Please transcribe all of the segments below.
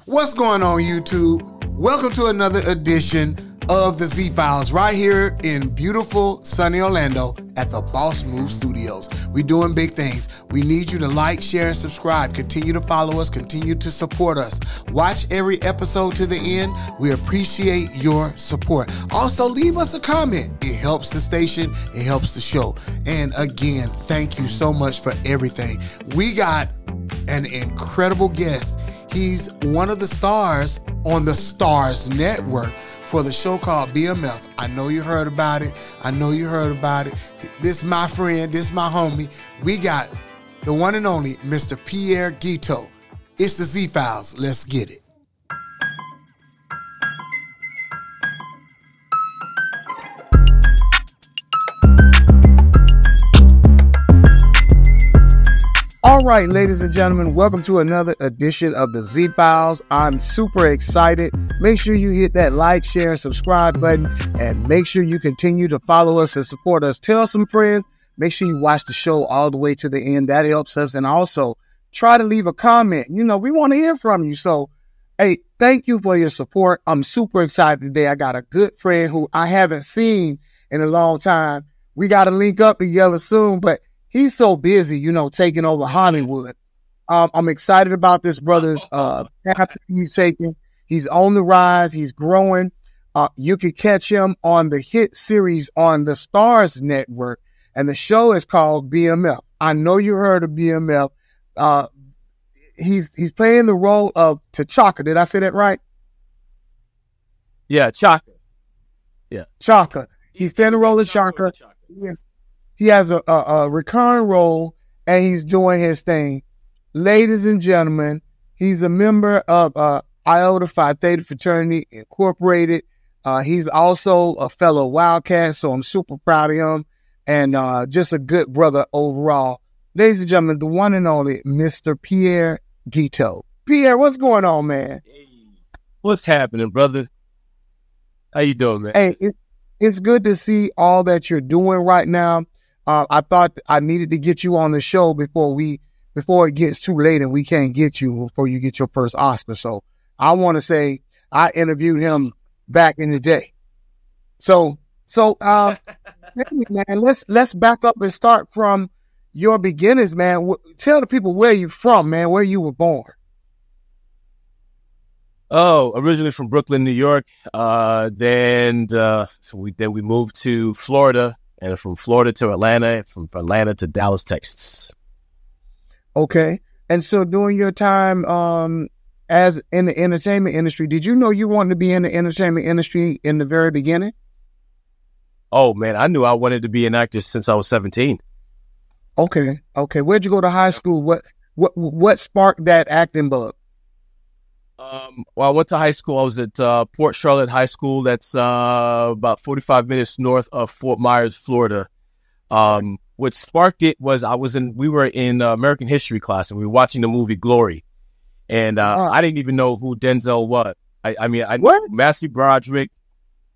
What's going on, YouTube? Welcome to another edition of the Z-Files right here in beautiful sunny Orlando at the Boss Move Studios. We're doing big things. We need you to like, share, and subscribe. Continue to follow us. Continue to support us. Watch every episode to the end. We appreciate your support. Also, leave us a comment. It helps the station. It helps the show. And again, thank you so much for everything. We got an incredible guest. He's one of the stars on the STARZ network for the show called BMF. I know you heard about it. This is my friend. This is my homie. We got the one and only Mr. Pierre Guiteau. It's the Z-Files. Let's get it. All right, ladies and gentlemen, welcome to another edition of the Z-Files. I'm super excited. Make sure you hit that like, share, and subscribe button, and make sure you continue to follow us and support us. Tell some friends. Make sure you watch the show all the way to the end. That helps us. And also, try to leave a comment. You know, we want to hear from you. So, hey, thank you for your support. I'm super excited today. I got a good friend who I haven't seen in a long time. We got to link up together soon, but he's so busy, you know, taking over Hollywood. I'm excited about this brother's path he's taking. He's on the rise. He's growing. You can catch him on the hit series on the STARZ network, and the show is called BMF. I know you heard of BMF. He's playing the role of T'Chaka. Did I say that right? Yeah, Chaka. Yeah, Chaka. He's playing the role of Chaka. Yes. He has a recurring role, and he's doing his thing. Ladies and gentlemen, he's a member of Iota Phi Theta Fraternity Incorporated. He's also a fellow Wildcat, so I'm super proud of him, and just a good brother overall. Ladies and gentlemen, the one and only Mr. Pierre Guiteau. Pierre, what's going on, man? Hey, what's happening, brother? How you doing, man? Hey, it's good to see all that you're doing right now. I thought I needed to get you on the show before it gets too late and we can't get you before you get your first Oscar. So I want to say I interviewed him back in the day. So man, let's back up and start from your beginnings, man. Tell the people where you're from, man, where you were born. Oh, originally from Brooklyn, New York. Then we moved to Florida. And from Florida to Atlanta, from Atlanta to Dallas, Texas. Okay. And so during your time as in the entertainment industry, did you know you wanted to be in the entertainment industry in the very beginning? Oh, man, I knew I wanted to be an actor since I was 17. Okay. Where'd you go to high school? What sparked that acting bug? Well, I went to high school. I was at Port Charlotte High School. That's about 45 minutes north of Fort Myers, Florida. What sparked it was we were in American history class, and we were watching the movie Glory. And I didn't even know who Denzel was. I mean, what? Matthew Broderick.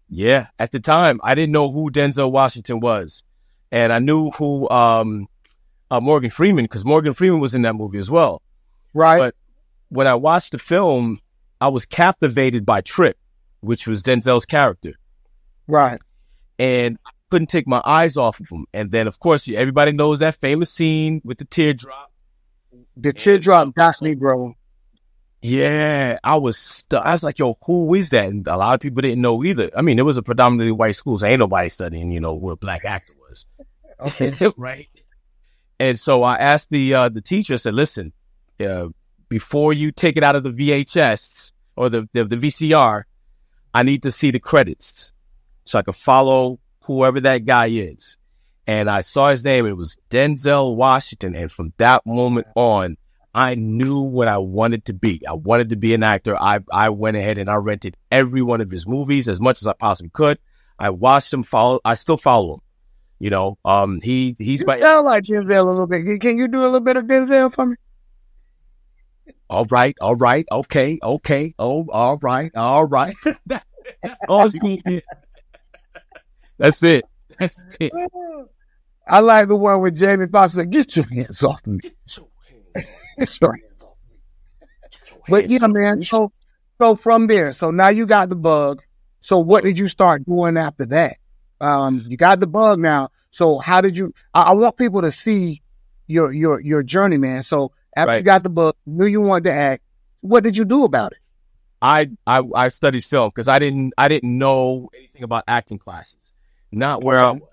Yeah, at the time, I didn't know who Denzel Washington was. And I knew who Morgan Freeman, because Morgan Freeman was in that movie as well. Right. But when I watched the film, I was captivated by Trip, which was Denzel's character. Right. And I couldn't take my eyes off of him. And then, of course, everybody knows that famous scene with the teardrop. The teardrop got me, bro. Yeah, I was like, yo, who is that? And a lot of people didn't know either. I mean, it was a predominantly white school, so ain't nobody studying, who a black actor was. Okay. Right. And so I asked the teacher, I said, listen, before you take it out of the VHS or the VCR, I need to see the credits so I can follow whoever that guy is. And I saw his name, and it was Denzel Washington. And from that moment on, I knew what I wanted to be. I wanted to be an actor. I went ahead and I rented every one of his movies as much as I possibly could. I watched him I still follow him. He's you sound like Denzel a little bit. Can you do a little bit of Denzel for me? All right. Okay. Oh, all right. That's all you can get. That's it. I like the one with Jamie Foxx said, "Get your hands off me." Get your hands off me. But yeah, man. So from there, so now you got the bug. So what did you start doing after that? You got the bug now. So how did you? I want people to see your journey, man. So after you got the bug, knew you wanted to act. What did you do about it? I studied film because I didn't know anything about acting classes. Not where I was.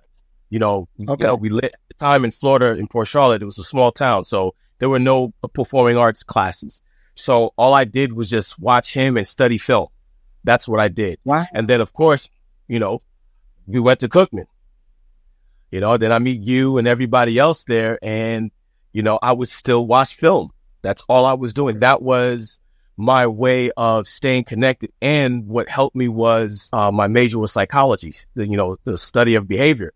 You know, we lived at the time in Florida, in Port Charlotte. It was a small town, so there were no performing arts classes. So all I did was just watch him and study film. That's what I did. Wow. And then, of course, you know, we went to Cookman. You know, then I meet you and everybody else there, and you know, I would still watch film. That's all I was doing. That was my way of staying connected. And what helped me was my major was psychology, the study of behavior.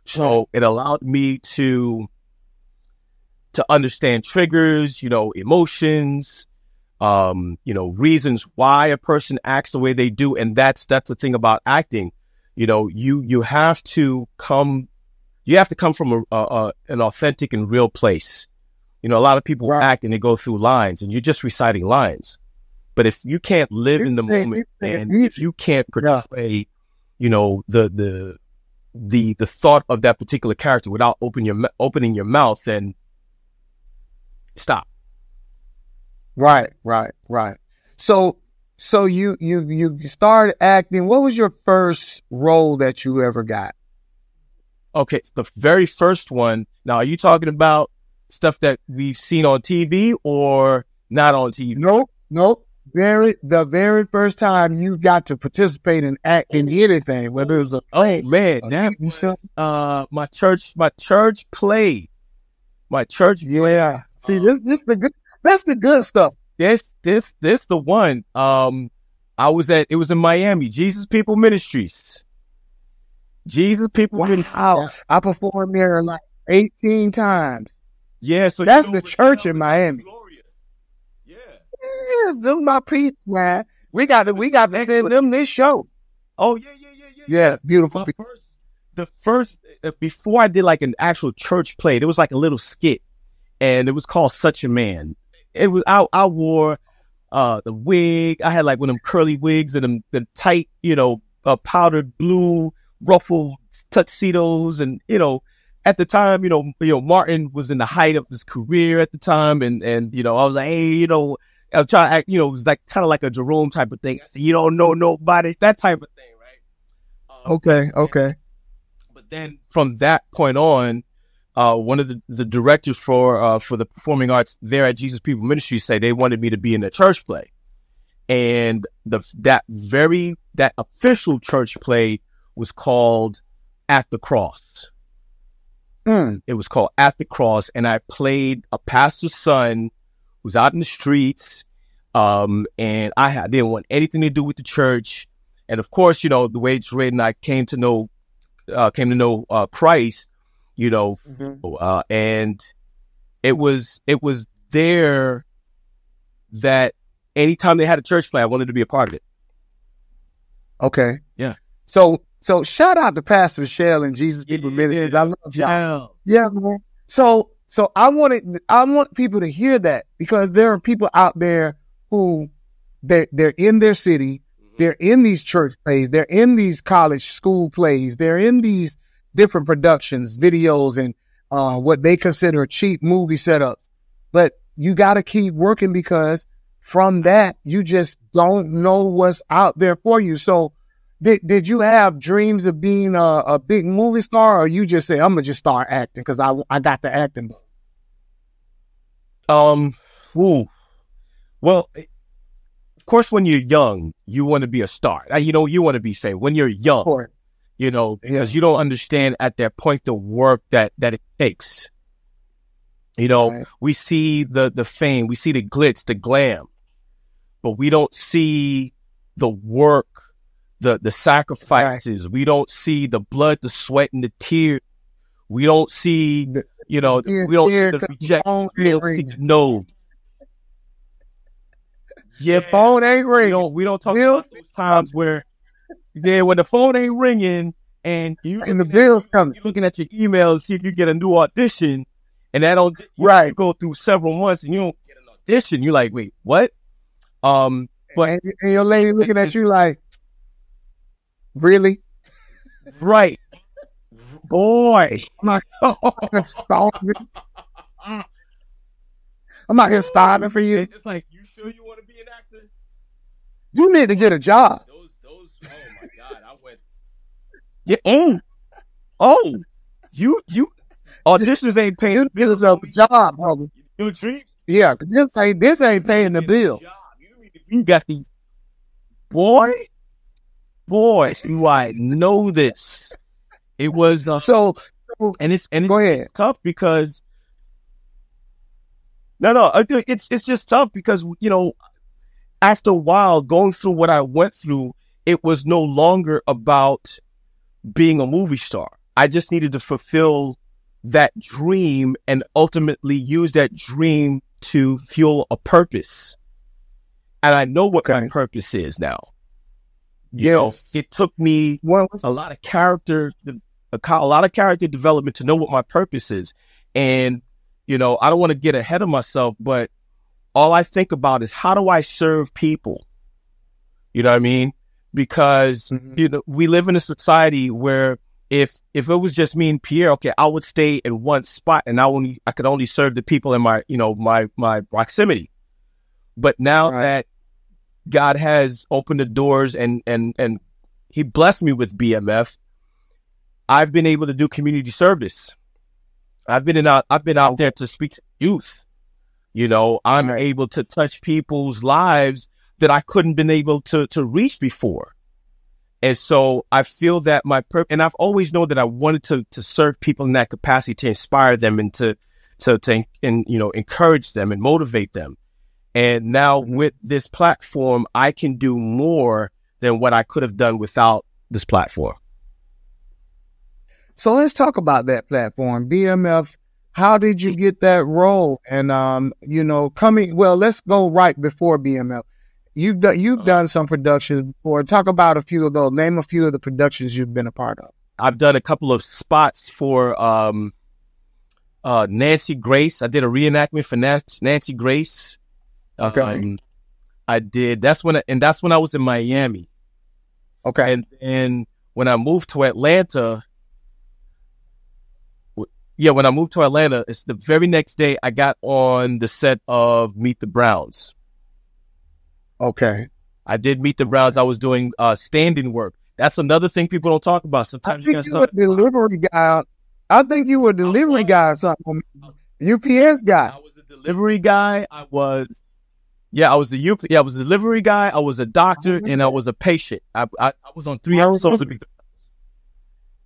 So it allowed me to understand triggers, emotions, reasons why a person acts the way they do. And that's the thing about acting. You have to come from an authentic and real place. A lot of people act and they go through lines and you're just reciting lines. But if you can't live in the moment and if you can't portray, the thought of that particular character without opening your mouth, then stop. Right. So you started acting. What was your first role that you ever got? Okay, the very first one. Now, are you talking about stuff that we've seen on TV or not on TV? Nope. The very first time you got to participate in act in anything, whether it was my church play. Yeah. See, this the good. That's the good stuff. This the one. It was in Miami. Jesus People Ministries. Ministries. I performed there like 18 times. Yeah, so that's the church in Miami. Yeah, those my people, man. We got to send them this show. Oh yeah. Yeah, beautiful. The first before I did like an actual church play, there was like a little skit, and it was called Such a Man. It was I wore the wig. I had like one of them curly wigs and the tight, powdered blue ruffled tuxedos, and at the time, Martin was in the height of his career at the time, and I was like, hey, I was trying to act, it was like kind of like a Jerome type of thing. I said, you don't know nobody, that type of thing, right? Okay. But then from that point on, one of the directors for the performing arts there at Jesus People Ministries said they wanted me to be in a church play, and that official church play was called At the Cross. It was called At the Cross, and I played a pastor's son who's out in the streets, and I didn't want anything to do with the church. And of course, the way it's written, I came to know Christ, and it was there that anytime they had a church play, I wanted to be a part of it. Okay. Yeah. So shout out to Pastor Michelle and Jesus People Ministries. I love y'all. Yeah, man. So I want people to hear that, because there are people out there who they're in their city, they're in these church plays, they're in these college school plays, they're in these different productions, videos, and what they consider cheap movie setups. But you got to keep working, because from that you just don't know what's out there for you. So did you have dreams of being a big movie star, or you just say, I'm gonna just start acting because I got the acting bug? Well, of course, when you're young, you want to be a star. You want to be saved when you're young, because you don't understand at that point the work that it takes. Right. We see the fame, we see the glitz, the glam, but we don't see the work, the sacrifices. Right. We don't see the blood, the sweat, and the tears. We don't see, we don't see the rejection. We don't see the no. Your phone ain't ringing. We don't talk about those times where, when the phone ain't ringing and the bills coming. You're looking at your email to see if you get a new audition, and that don't right. You go through several months and you don't get an audition. You're like, wait, what? But and your lady looking at you like, really? Right. Boy. I'm not starving. I'm not here starving for you. It's like, you sure you want to be an actor? You need to get a job. Those, oh my God. I went, yeah, you, auditions ain't paying the bills. A job, brother. You dreams? Yeah, this ain't paying the bill. You got these, boy, you I know this. It was and it's go ahead. tough because it's just tough because after a while going through what I went through, it was no longer about being a movie star. I just needed to fulfill that dream and ultimately use that dream to fuel a purpose. And I know what my purpose is now. It took me a lot of character development to know what my purpose is. And, I don't want to get ahead of myself, but all I think about is how do I serve people? You know what I mean? Because, we live in a society where if it was just me and Pierre, okay, I would stay in one spot and I could only serve the people in my, my proximity. But now that God has opened the doors and he blessed me with BMF, I've been able to do community service. I've been out there to speak to youth. I'm able to touch people's lives that I couldn't been able to reach before. And so I feel that my purpose, and I've always known that I wanted to serve people in that capacity, to inspire them and to encourage them and motivate them. And now with this platform, I can do more than what I could have done without this platform. So let's talk about that platform, BMF. How did you get that role? And let's go right before BMF. You've done some productions before. Talk about a few of those. Name a few of the productions you've been a part of. I've done a couple of spots for Nancy Grace. I did a reenactment for Nancy Grace. Okay. I did. That's when I was in Miami. Okay. And then when I moved to Atlanta, it's the very next day I got on the set of Meet the Browns. Okay. I did Meet the Browns. I was doing stand-in work. That's another thing people don't talk about. Sometimes I think you were a delivery guy. I think you were a delivery guy or something. UPS guy. I was a delivery guy. I was a delivery guy. I was a doctor and I was a patient. I was on 3 episodes of Meet the Browns.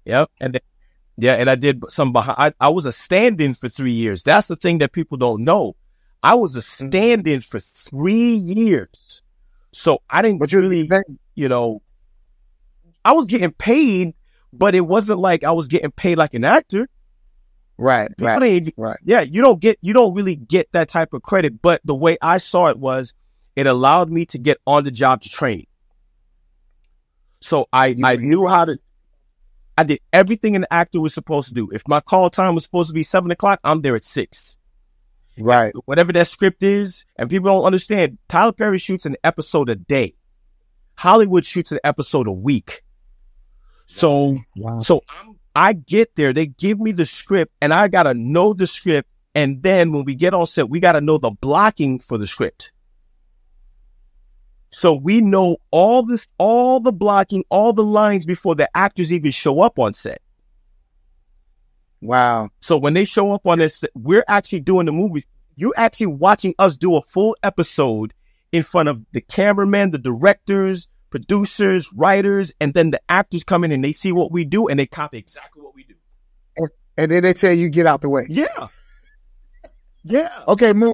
Yep. And I did some behind. I was a stand-in for 3 years. That's the thing that people don't know. I was a stand-in for 3 years. So I didn't really, I was getting paid, but it wasn't like I was getting paid like an actor. Right. Yeah, you don't really get that type of credit. But the way I saw it was, it allowed me to get on the job to training. So I knew how to. I did everything an actor was supposed to do. If my call time was supposed to be 7:00, I'm there at 6. Right. Whatever that script is, and people don't understand, Tyler Perry shoots an episode a day. Hollywood shoots an episode a week. So I get there, they give me the script, and I got to know the script. And then when we get on set, we got to know the blocking for the script. So we know all the blocking, all the lines before the actors even show up on set. Wow. So when they show up on this, we're actually doing the movie. You're actually watching us do a full episode in front of the cameraman, the directors, producers, writers, and then the actors come in and they see what we do and they copy exactly what we do. And then they tell you, get out the way. Yeah. Yeah. Okay, move.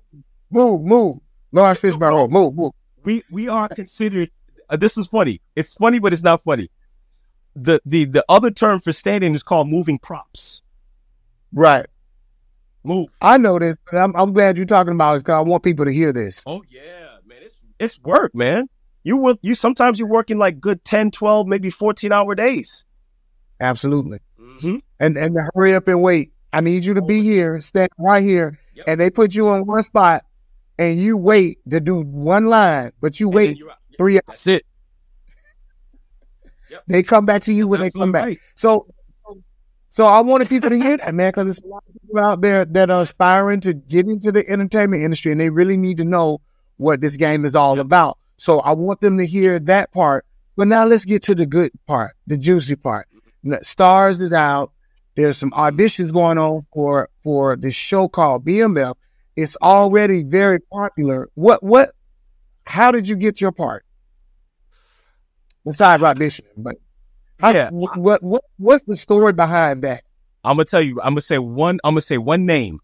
Lawrence Fishburne, move. We are considered, this is funny. It's funny, but it's not funny. The other term for stand-in is called moving props. Right. Move. I know this, but I'm glad you're talking about it because I want people to hear this. Oh yeah, man. It's work, man. You sometimes you're working like good 10, 12, maybe 14-hour days. Absolutely. Mm-hmm. And to hurry up and wait. I need you to be here, stand right here. Yep. And they put you on one spot and you wait to do one line, but you wait 3 hours. That's it. Yep. They come back to you when they come back. Right. So I wanted people to hear that, man, because there's a lot of people out there that are aspiring to get into the entertainment industry, and they really need to know what this game is all about. So I want them to hear that part. But now let's get to the good part, the juicy part. STARZ is out. There's some auditions going on for this show called BMF. It's already very popular. How did you get your part? Besides auditioning, but what's the story behind that? I'm gonna tell you. I'm gonna say one name.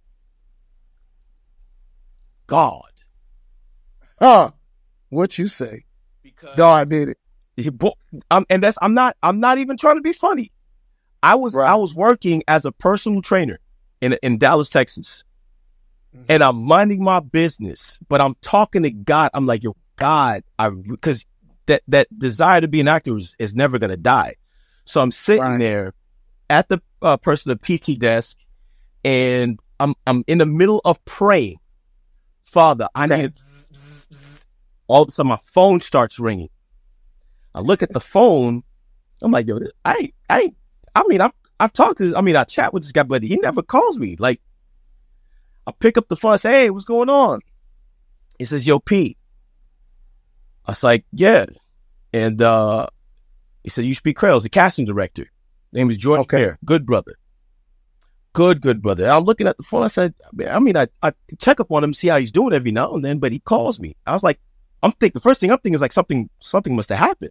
God. What you say? Because God did it. And I'm not even trying to be funny. I was working as a personal trainer in Dallas, Texas. Mm-hmm. And I'm minding my business, but I'm talking to God. I'm like, yo, God, because that desire to be an actor is never going to die. So I'm sitting there at the personal PT desk, and I'm in the middle of praying. Father, I need. All of a sudden, my phone starts ringing. I look at the phone. I'm like, yo, I've talked to this. I chat with this guy, but he never calls me. Like, I pick up the phone and say, hey, what's going on? He says, yo, P. I was like, yeah. And he said, you speak Creole. He's the casting director. His name is George Pierre. Good brother. Good brother. I'm looking at the phone. I said, I check up on him, see how he's doing every now and then, but he calls me. I was like, the first thing I'm thinking is like something must have happened.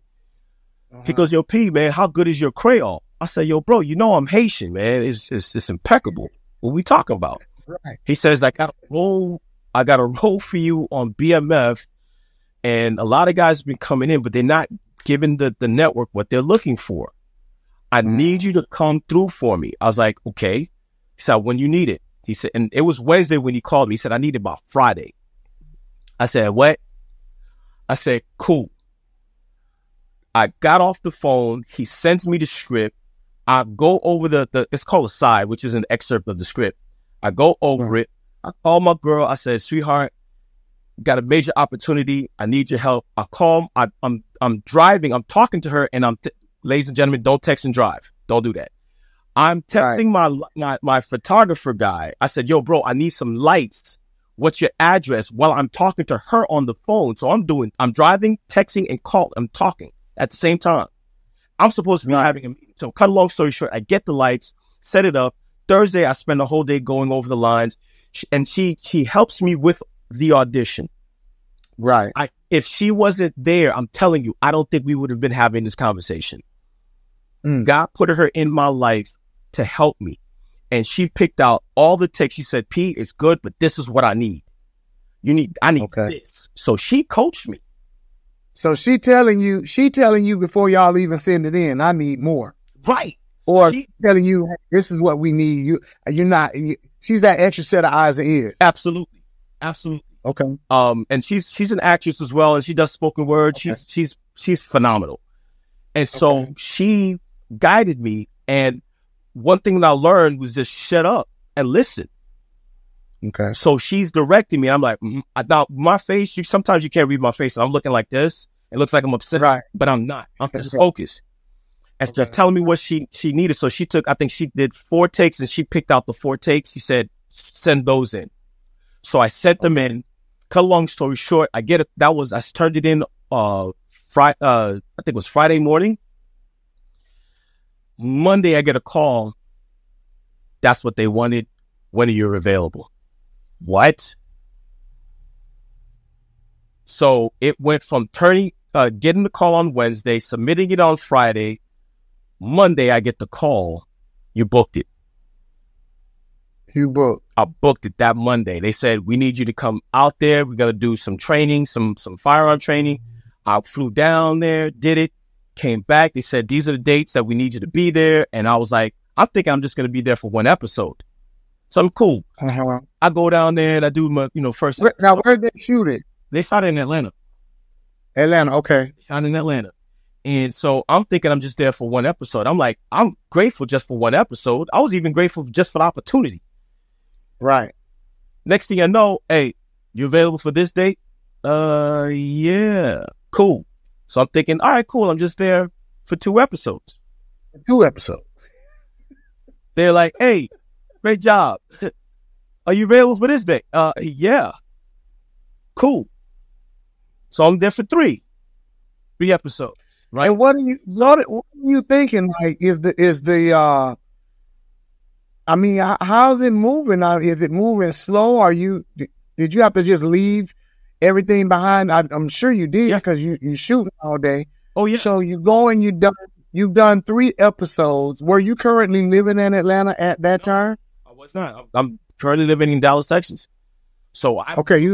Uh-huh. He goes, yo, P, man, how good is your Creole? I said, yo, bro, you know I'm Haitian, man. It's impeccable. What we talking about? Right. He says, I got a role for you on BMF, and a lot of guys have been coming in, but they're not giving the network what they're looking for. I need you to come through for me. I was like, okay. He said, when you need it. He said, and it was Wednesday when he called me. He said, I need it by Friday. I said, what? I said, cool. I got off the phone. He sends me the script. I go over it's called a side, which is an excerpt of the script. I go over it. I call my girl. I said, sweetheart, got a major opportunity. I need your help. I call. I'm driving. I'm talking to her, and ladies and gentlemen, don't text and drive. Don't do that. I'm texting my photographer guy. I said, yo, bro, I need some lights. What's your address? While I'm talking to her on the phone. So I'm driving, texting, and I'm talking at the same time. I'm supposed to be having a meeting. So cut a long story short, I get the lights, set it up. Thursday, I spend the whole day going over the lines, and she helps me with the audition. Right. If she wasn't there, I'm telling you, I don't think we would have been having this conversation. God put her in my life to help me. And she picked out all the takes. She said, P, it's good, but this is what I need. I need this. So she coached me. So she telling you before y'all even send it in, I need more. Right. Or she telling you, hey, this is what we need. She's that extra set of eyes and ears. Absolutely. Okay. And she's an actress as well, and she does spoken word. Okay. She's phenomenal. And so she guided me, and one thing that I learned was just shut up and listen. Okay. So she's directing me. I'm like, now my face, sometimes you can't read my face. And I'm looking like this. It looks like I'm upset, but I'm not. I'm just focused. And just telling me what she needed. So I think she did 4 takes, and she picked out the 4 takes. She said, send those in. So I sent them in. Cut a long story short, I turned it in, I think it was Friday morning. Monday, I get a call. That's what they wanted. When are you available? What? So it went from getting the call on Wednesday, submitting it on Friday. Monday, I get the call. You booked it. I booked it that Monday. They said, we need you to come out there. We're going to do some training, some firearm training. I flew down there, did it, came back. They said, these are the dates that we need you to be there. And I was like, I'm thinking I'm just going to be there for 1 episode. Something cool. Uh-huh. I go down there and I do my, first. Now, where did they shoot it? They shot it in Atlanta. Okay. Shot in Atlanta. And so I'm thinking I'm just there for 1 episode. I'm like, I'm grateful just for 1 episode. I was even grateful just for the opportunity. Right. Next thing I know, hey, you available for this date? Yeah. Cool. So I'm thinking, all right, cool. I'm just there for 2 episodes. 2 episodes. They're like, hey, great job. Are you available for this day? Yeah. Cool. So I'm there for 3 episodes. Right. And what are you thinking? Like, I mean, how's it moving? Is it moving slow? Did you have to just leave everything behind? I'm sure you did, because you shooting all day. Oh yeah. So you go and you've done 3 episodes. Were you currently living in Atlanta at that time? I was not. I'm currently living in Dallas, Texas. So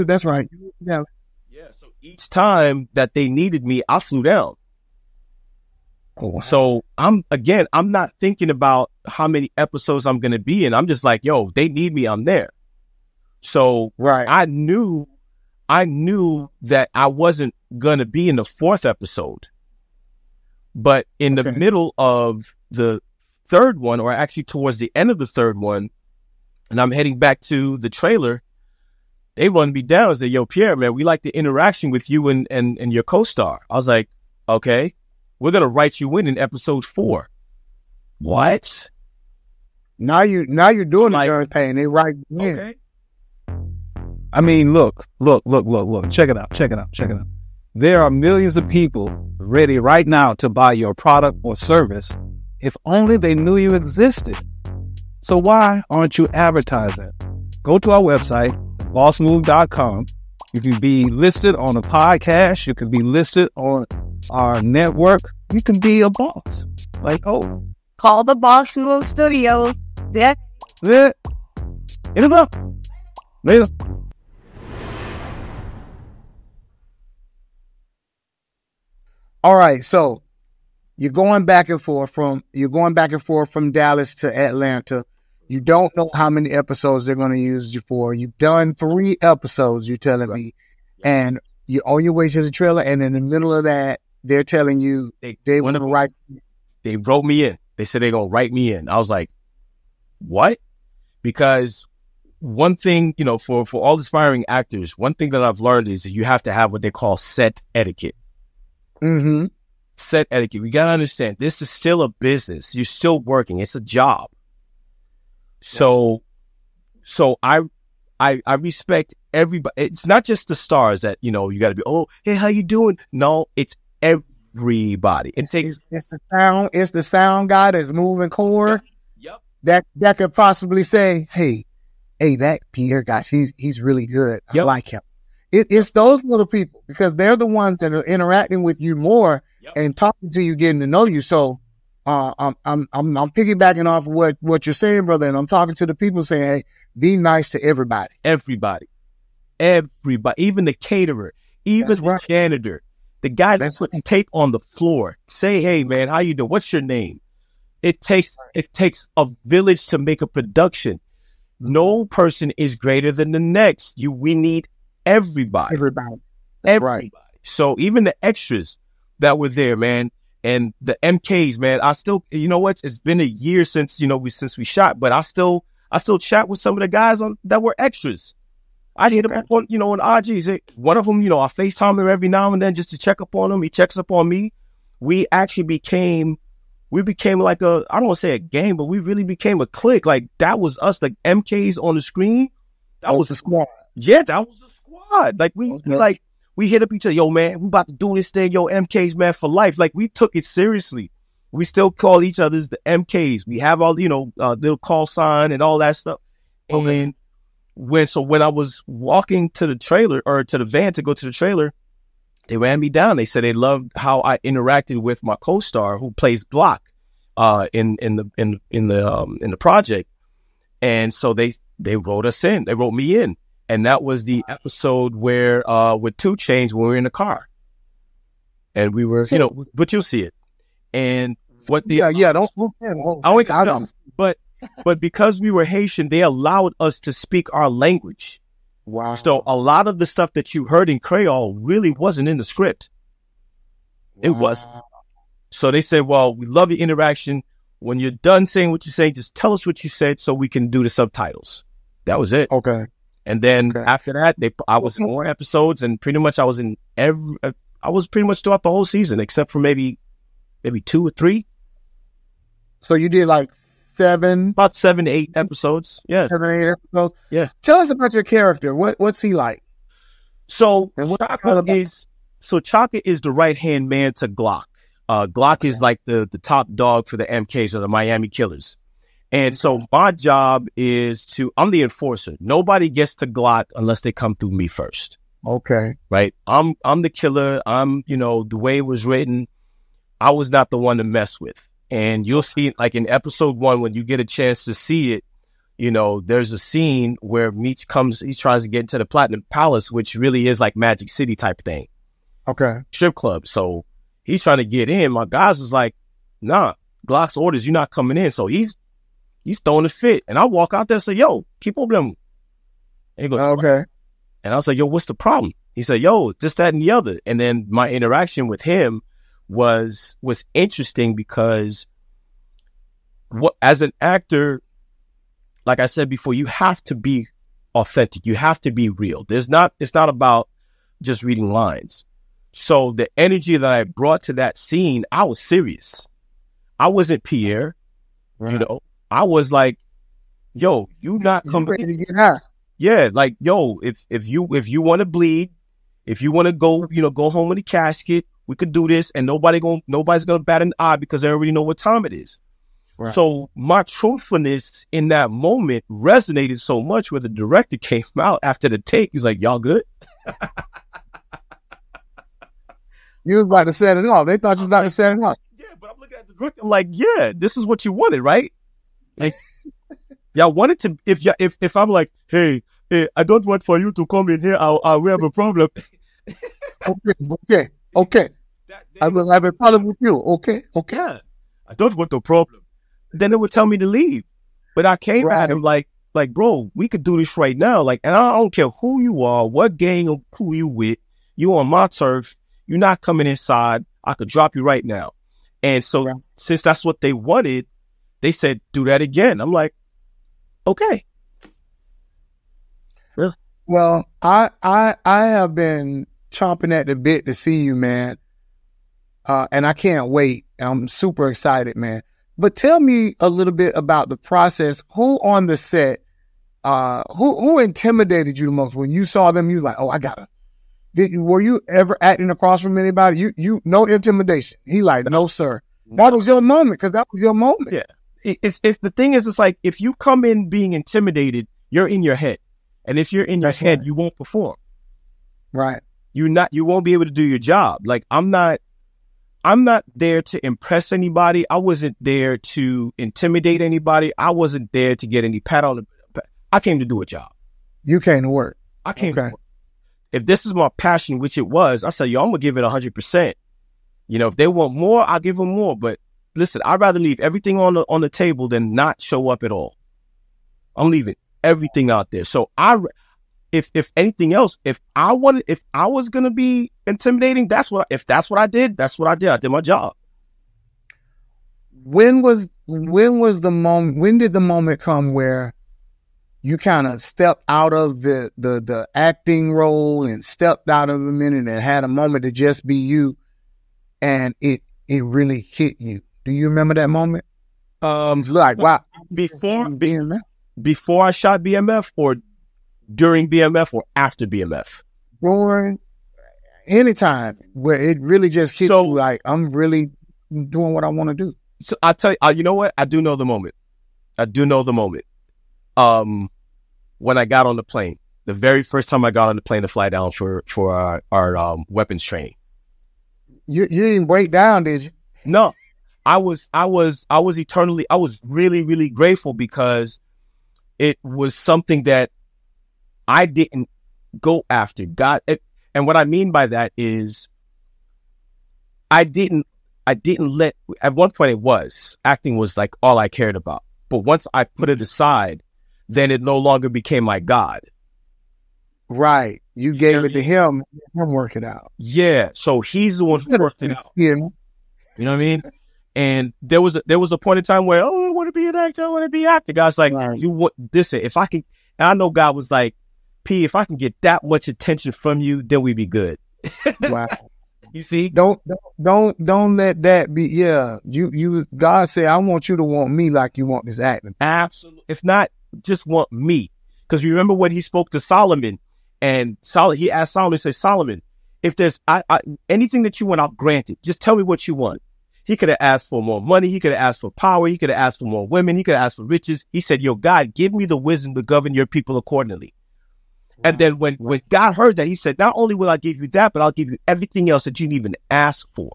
that's right. Yeah. Yeah. So each time that they needed me, I flew down. Oh, wow. So I'm not thinking about how many episodes I'm going to be in. I'm just like, yo, they need me, I'm there. So right. I knew that I wasn't going to be in the 4th episode. But in the middle of the 3rd one, or actually towards the end of the 3rd one, and I'm heading back to the trailer, they run me down and say, yo, Pierre, man, we like the interaction with you and your co-star. I was like, okay, we're going to write you in episode 4. What? Now you're doing the darn thing. They write you in. Okay. I mean, look. Check it out. There are millions of people ready right now to buy your product or service if only they knew you existed. So why aren't you advertising? Go to our website, bossmove.com. You can be listed on a podcast. You can be listed on our network. You can be a boss. Call the Boss Move Studios. Hit it up. Later. All right, so you're going back and forth from Dallas to Atlanta. You don't know how many episodes they're going to use you for. You've done 3 episodes, you're telling me, and you're on your way to the trailer. And in the middle of that, they're telling you they want to write. They wrote me in. They said they're going to write me in. I was like, what? Because one thing, for all aspiring actors, one thing that I've learned is that you have to have what they call set etiquette. Mm-hmm. Set etiquette. We got to understand, this is still a business. You're still working. It's a job. So I respect everybody. It's not just the stars that, you got to be, oh, hey, how you doing? No, it's everybody. It's the sound guy that's moving core. Yep. That could possibly say, hey, that Pierre guy, he's really good. I like him. It's those little people, because they're the ones that are interacting with you more and talking to you, getting to know you. So I'm piggybacking off of what you're saying, brother, and I'm talking to the people saying, hey, be nice to everybody. Everybody, even the caterer, even the janitor, the guy that's putting tape on the floor. Say, hey, man, how you doing? What's your name? It takes a village to make a production. No person is greater than the next. We need everybody. Right. So even the extras that were there, man, and the MKs, man, I still, it's been a year since we shot, but I still chat with some of the guys that were extras. I'd hit him up on, on IG. One of them, I FaceTime him every now and then just to check up on him. He checks up on me. We actually became like I don't want to say a gang, but we really became a clique. Like, that was us, like MKs on the screen. That was the squad. Yeah, that was the squad. Like, we hit up each other. Yo, man, we about to do this thing. Yo, MKs, man, for life. Like, we took it seriously. We still call each other's the MKs. We have all, little call sign and all that stuff. And when I was walking to the trailer, or to the van to go to the trailer, they ran me down. They said they loved how I interacted with my co-star who plays Block in the project. And so they wrote us in. They wrote me in. And that was the episode where with 2 Chainz, when we were in the car. And we were, but you'll see it. And what the but because we were Haitian, they allowed us to speak our language. Wow. So a lot of the stuff that you heard in Creole really wasn't in the script. It wasn't. So they said, well, we love your interaction. When you're done saying what you're saying, just tell us what you said so we can do the subtitles. That was it. Okay. And then after that, I was in more episodes, and pretty much I was in I was pretty much throughout the whole season, except for maybe 2 or 3. So you did like about 7 to 8 episodes. Yeah. 7 or 8 episodes? Yeah. Tell us about your character. What's he like? So Chaka is the right-hand man to Glock. Glock is like the top dog for the MKs or the Miami Killers. And so my job is I'm the enforcer. Nobody gets to Glock unless they come through me first. Okay. Right? I'm the killer. The way it was written, I was not the one to mess with. And you'll see, like in episode 1, when you get a chance to see it, there's a scene where Meech he tries to get into the Platinum Palace, which really is like Magic City type thing. Okay. Strip club. So he's trying to get in. My guys was like, nah, Glock's orders, you're not coming in. So he's throwing a fit. And I walk out there and say, yo, keep on them. And he goes, okay. And I was like, yo, what's the problem? He said, yo, this, that, and the other. And then my interaction with him was interesting because as an actor, like I said before, you have to be authentic. You have to be real. It's not about just reading lines. So the energy that I brought to that scene, I was serious. I wasn't Pierre, right. I was like, yo, you not coming ready to get high. Yeah, like, yo, if you want to bleed, if you want to go home in the casket, we could do this, and nobody's gonna bat an eye because they already know what time it is. Right. So my truthfulness in that moment resonated so much where the director came out after the take. He was like, y'all good? You was about to set it off. They thought you was about to set it off. Yeah, but I'm looking at the director like, yeah, this is what you wanted, right? Like, y'all wanted to, if I'm like, hey, I don't want for you to come in here, we have a problem. Okay. I will have a problem with you. Okay. Yeah, I don't want the problem. Then they would tell me to leave. But I came at him like, bro, we could do this right now. Like, and I don't care who you are, what gang or who you with. You on my turf. You're not coming inside. I could drop you right now. And so since that's what they wanted, they said, do that again. I'm like, okay. Really? Well, I have been chomping at the bit to see you, man. And I can't wait. I'm super excited, man. But tell me a little bit about the process. Who on the set, who intimidated you the most? When you saw them, you like, oh, I gotta. Were you ever acting across from anybody? You no intimidation. He like, no, sir. That was your moment, because that was your moment. Yeah. If the thing is, it's like, if you come in being intimidated, you're in your head. And if you're in your head, you won't perform. Right. You won't be able to do your job. Like, I'm not there to impress anybody. I wasn't there to intimidate anybody. I wasn't there to get any pat on the back. I came to do a job. You came to work. I came to work. If this is my passion, which it was, I said, yo, I'm going to give it 100%. If they want more, I'll give them more. But listen, I'd rather leave everything on the table than not show up at all. I'm leaving everything out there. So if anything else, if I was going to be intimidating, if that's what I did, that's what I did. I did my job. When did the moment come where you kind of stepped out of the acting role and stepped out of a minute and had a moment to just be you, and it really hit you? Do you remember that moment? Like, wow. Before I shot BMF, or during BMF, or after BMF? During, anytime where it really just hit you like, I'm really doing what I want to do. So I'll tell you, you know what? I do know the moment. When I got on the plane, the very first time I got on the plane to fly down for our weapons training. You didn't break down, did you? No, I was really, really grateful, because it was something that I didn't go after. And what I mean by that is I didn't let, at one point acting was like all I cared about. But once I put it aside, then it no longer became my God. Right. You gave it to him work it out. Yeah. So he's the one who worked it out. Yeah. You know what I mean? And there was a point in time where, I want to be an actor. I want to be an actor. God's like, you want this? If I can, and I know God was like, P, if I can get that much attention from you, then we'd be good. Wow. You see? Don't let that be. Yeah, God said, I want you to want me like you want this acting. Absolutely. If not, just want me. Because remember when he spoke to Solomon, and he asked Solomon, he said, Solomon, if there's anything that you want, I'll grant it. Just tell me what you want. He could have asked for more money. He could have asked for power. He could have asked for more women. He could have asked for riches. He said, yo, God, give me the wisdom to govern your people accordingly. Wow. And then when God heard that, he said, not only will I give you that, but I'll give you everything else that you didn't even ask for.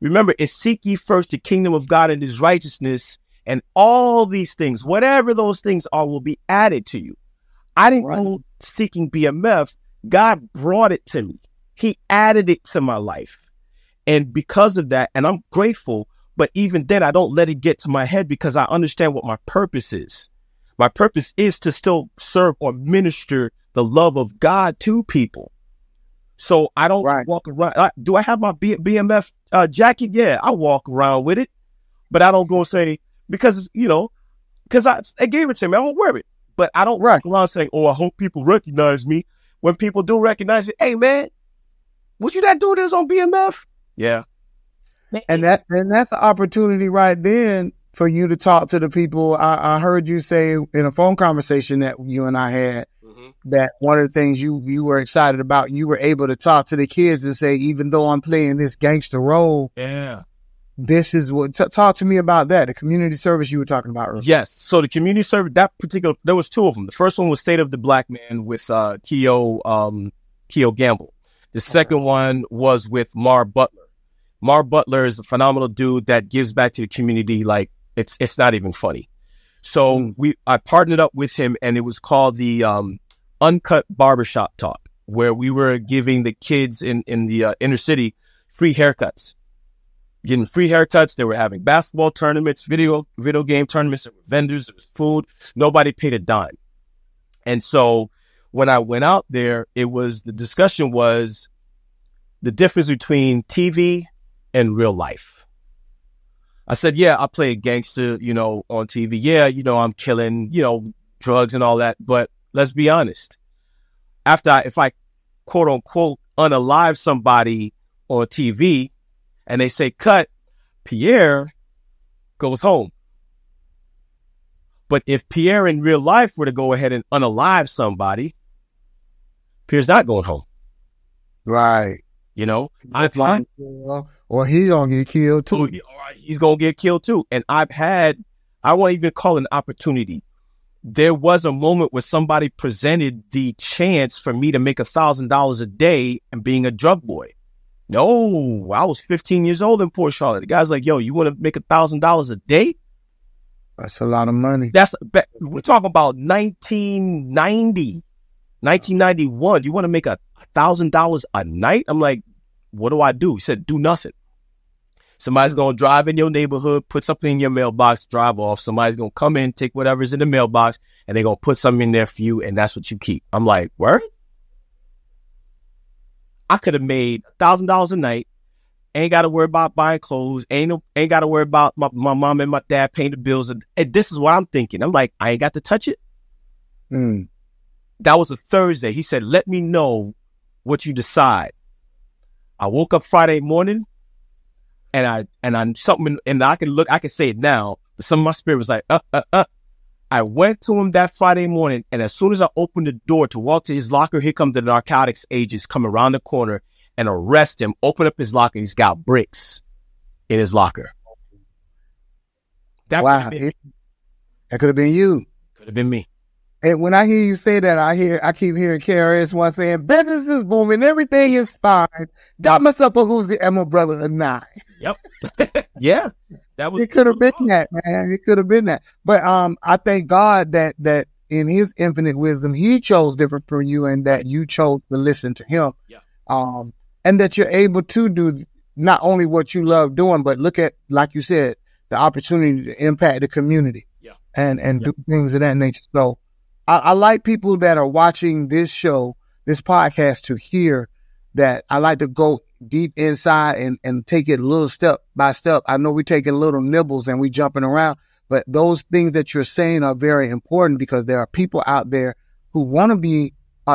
Remember, it's seek ye first the kingdom of God and his righteousness, and all these things, whatever those things are, will be added to you. I didn't go seeking BMF. God brought it to me. He added it to my life. And because of that, and I'm grateful, but even then I don't let it get to my head because I understand what my purpose is. My purpose is to still serve or minister the love of God to people. So I don't walk around. Do I have my BMF jacket? Yeah, I walk around with it, but I don't go say, because, I gave it to me. I don't wear it, but I don't walk around saying, oh, I hope people recognize me. When people do recognize me, hey man, was you that dude that's on BMF? Yeah. And that's an opportunity right then for you to talk to the people. I heard you say in a phone conversation that you and I had that one of the things you were excited about, you were able to talk to the kids and say, even though I'm playing this gangster role, this is what, talk to me about that, the community service you were talking about earlier. Yes. So the community service, there was two of them. The first one was State of the Black Man with Keo Gamble. The second one was with Mar Butler. Mar Butler is a phenomenal dude that gives back to the community like it's not even funny. So I partnered up with him, and it was called the Uncut Barbershop Talk, where we were giving the kids in the inner city free haircuts. Getting free haircuts. They were having basketball tournaments, video game tournaments. There were vendors. There was food. Nobody paid a dime. And so when I went out there, the discussion was the difference between TV and real life. I said, yeah, I play a gangster, on TV. Yeah, I'm killing, drugs and all that. But let's be honest. If I quote unquote unalive somebody on TV and they say cut, Pierre goes home. But if Pierre in real life were to go ahead and unalive somebody, Pierre's not going home. Right. Or he's going to get killed too. He's going to get killed too. And I won't even call it an opportunity. There was a moment where somebody presented the chance for me to make $1,000 a day and being a drug boy. No, I was 15 years old in Port Charlotte. The guy's like, yo, you want to make $1,000 a day? That's a lot of money. We're talking about 1990, 1991. You want to make $1,000 a night? I'm like, what do I do? He said, do nothing. Somebody's going to drive in your neighborhood, put something in your mailbox, drive off. Somebody's going to come in, take whatever's in the mailbox, and they're going to put something in there for you, and that's what you keep. I'm like, word? I could have made $1,000 a night. Ain't got to worry about buying clothes. Ain't got to worry about my mom and my dad paying the bills. And this is what I'm thinking. I'm like, I ain't got to touch it. That was a Thursday. He said, let me know what you decide. I woke up Friday morning and I can say it now, but some of my spirit was like, I went to him that Friday morning, and as soon as I opened the door to walk to his locker, here come the narcotics agents come around the corner and arrest him, open up his locker, he's got bricks in his locker. That could have been you. Could have been me. And when I hear you say that, I keep hearing KRS-One saying, business is booming, everything is fine. Got myself a Who's and my brother a 9. Yep. Yeah. It could have been that, man. It could have been that. But I thank God that in his infinite wisdom, he chose different from you, and that you chose to listen to him. Yeah. And that you're able to do not only what you love doing, but look at, like you said, the opportunity to impact the community. Yeah. And do things of that nature. So I like people that are watching this show, this podcast, to hear that. I like to go deep inside and take it a little step by step. I know we're taking little nibbles and we jumping around, but those things that you're saying are very important, because there are people out there who want to be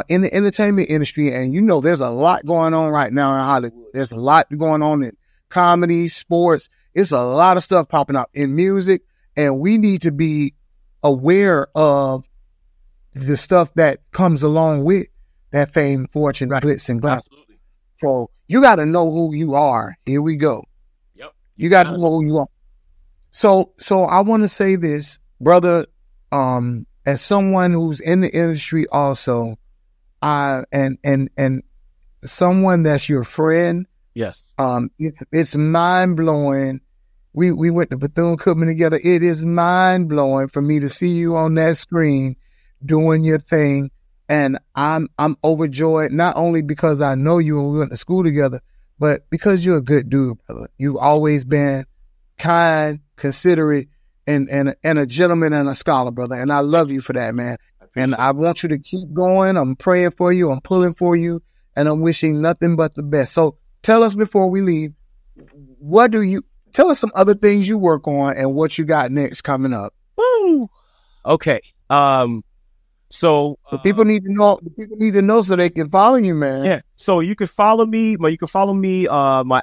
in the entertainment industry. And you know, there's a lot going on right now in Hollywood. There's a lot going on in comedy, sports. It's a lot of stuff popping up in music. And we need to be aware of the stuff that comes along with that fame, fortune, glitz, and glamour. Absolutely. So you got to know who you are. Here we go. Yep. You got to know who you are. So I want to say this, brother, as someone who's in the industry also, and someone that's your friend. Yes. It's mind blowing. We went to Bethune-Cookman together. It is mind blowing for me to see you on that screen doing your thing. And I'm overjoyed, not only because I know you and we went to school together, but because you're a good dude, brother. You've always been kind, considerate, and a gentleman and a scholar, brother. And I love you for that, man. And I want you to keep going. I'm praying for you. I'm pulling for you. And I'm wishing nothing but the best. So tell us before we leave, tell us some other things you work on and what you got next coming up. Woo! Okay. So the people need to know. The people need to know so they can follow you, man. Yeah. So you can follow me. My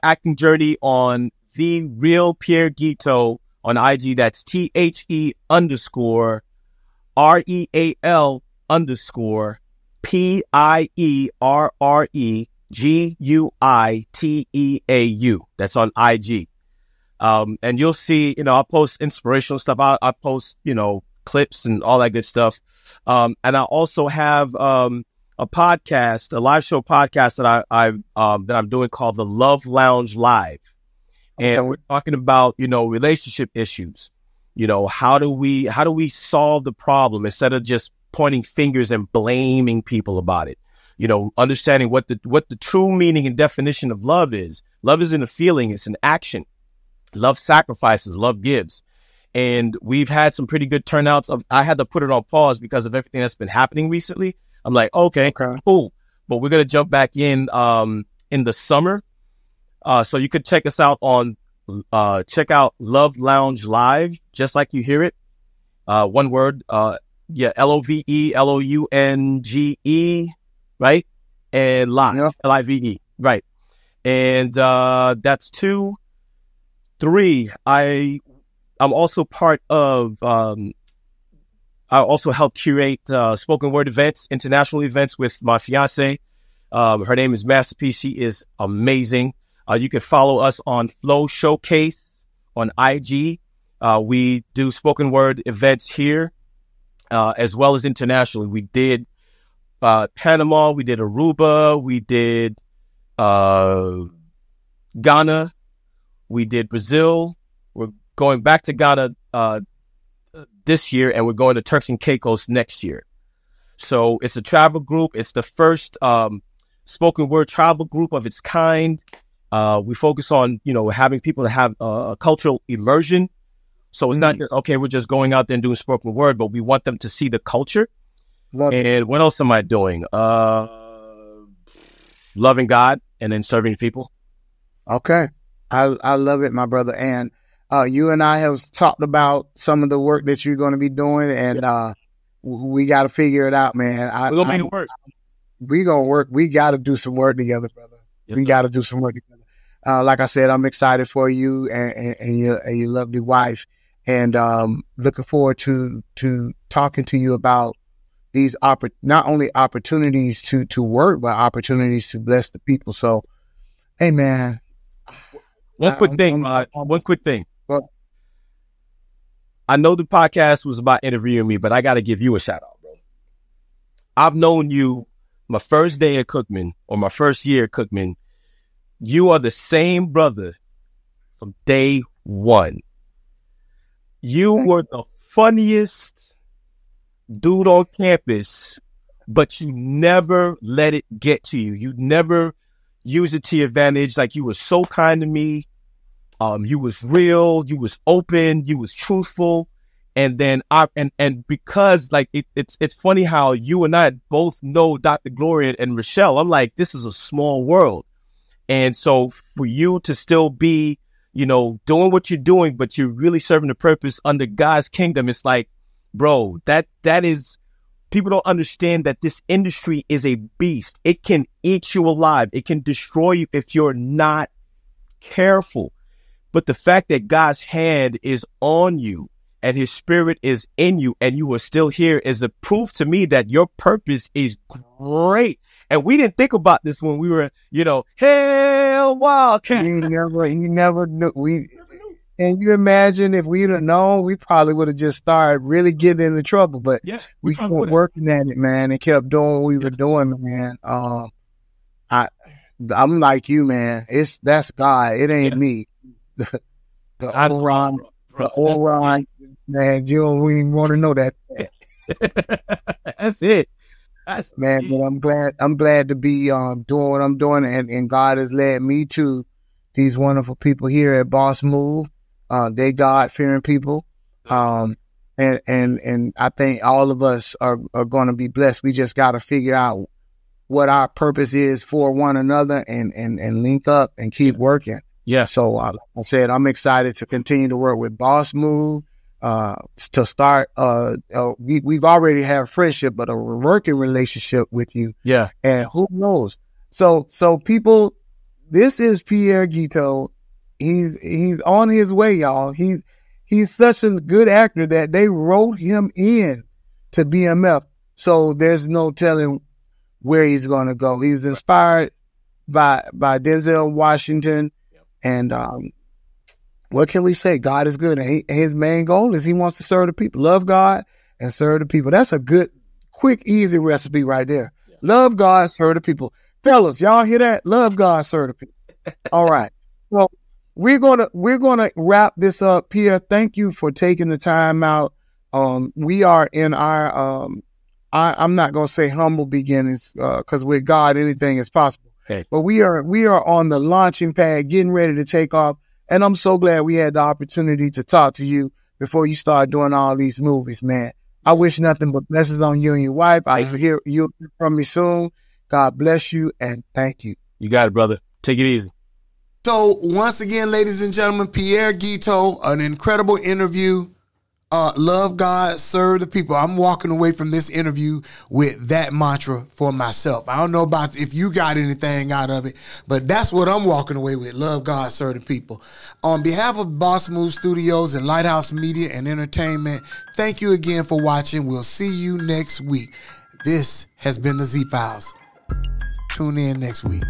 acting journey on The Real Pierre Guiteau on IG. That's THE_REAL_PIERREGUITEAU. That's on IG. And you'll see, I'll post inspirational stuff. I post, clips and all that good stuff. And I also have a podcast, a live show podcast that I'm doing called the Love Lounge Live. And we're talking about, relationship issues. How do we solve the problem instead of just pointing fingers and blaming people about it? Understanding what the true meaning and definition of love is. Love isn't a feeling, it's an action. Love sacrifices, love gives. And we've had some pretty good turnouts. I had to put it on pause because of everything that's been happening recently. I'm like, okay, cool. But we're going to jump back in the summer. So you could check us out check out Love Lounge Live, just like you hear it. One word. LOVELOUNGE, right? And live, yeah. LIVE, right. And that's 2. 3, I'm also part of, I also help curate spoken word events, international events with my fiance. Her name is Masterpiece. She is amazing. You can follow us on Flow Showcase on IG. We do spoken word events here, as well as internationally. We did Panama, we did Aruba, we did Ghana, we did Brazil. We're going back to Ghana this year, and we're going to Turks and Caicos next year. So it's a travel group. It's the first spoken word travel group of its kind. We focus on, having people to have a cultural immersion. So it's not just, okay, we're just going out there and doing spoken word, but we want them to see the culture. And what else am I doing? Loving God and then serving people. Okay. I love it, my brother. And you and I have talked about some of the work that you're going to be doing, and we got to figure it out, man. We're going to make it work. We're going to work. We got to do some work together, brother. Yes, we got to do some work together. Like I said, I'm excited for you and your lovely wife, and looking forward to talking to you about these not only opportunities to work, but opportunities to bless the people. So, hey, man. One quick thing. Well, I know the podcast was about interviewing me, but I got to give you a shout out, bro. I've known you my first day at Cookman, or my first year at Cookman. You are the same brother from day one. You were the funniest dude on campus, but you never let it get to you. You never used it to your advantage. Like, you were so kind to me. You was real, you was open, you was truthful. And then because like it's funny how you and I both know Dr. Gloria and Rochelle. I'm like, this is a small world. And so for you to still be, doing what you're doing, but you're really serving the purpose under God's kingdom, it's like, bro, that is People don't understand that this industry is a beast. It can eat you alive. It can destroy you if you're not careful. But the fact that God's hand is on you and his spirit is in you and you are still here is a proof to me that your purpose is great. And we didn't think about this when we were, hell wildcat. You never knew. And you imagine if we'd have known, we probably would have just started really getting into trouble. But we kept working at it, man, and kept doing what we were doing, man. I'm like you, man. That's God. It ain't me. The Orion, man. You don't even want to know that. That's it. Man, but I'm glad to be doing what I'm doing, and God has led me to these wonderful people here at Boss Move. They God-fearing people, and I think all of us are going to be blessed. We just got to figure out what our purpose is for one another, and link up and keep working. Yeah. So like I said, I'm excited to continue to work with Boss Move. To start, we've already had a friendship, but a working relationship with you. Yeah. And who knows? So people, this is Pierre Guiteau. He's on his way, y'all. He's such a good actor that they wrote him in to BMF. So there's no telling where he's going to go. He's inspired by Denzel Washington. And, what can we say? God is good. And his main goal is he wants to serve the people. Love God and serve the people. That's a good, quick, easy recipe right there. Yeah. Love God, serve the people. Fellas, y'all hear that? Love God, serve the people. All right. Well, we're gonna wrap this up. Pierre, thank you for taking the time out. We are in our I'm not gonna say humble beginnings, because with God anything is possible. Okay. But we are on the launching pad, getting ready to take off. And I'm so glad we had the opportunity to talk to you before you start doing all these movies, man. I wish nothing but blessings on you and your wife. I hear you'll hear from me soon. God bless you and thank you. You got it, brother. Take it easy. So once again, ladies and gentlemen, Pierre Guiteau, an incredible interview. Love God, serve the people. I'm walking away from this interview with that mantra for myself. I don't know about if you got anything out of it, but that's what I'm walking away with. Love God, serve the people. On behalf of Boss Move Studios and Lighthouse Media and Entertainment, thank you again for watching. We'll see you next week. This has been the Z Files. Tune in next week.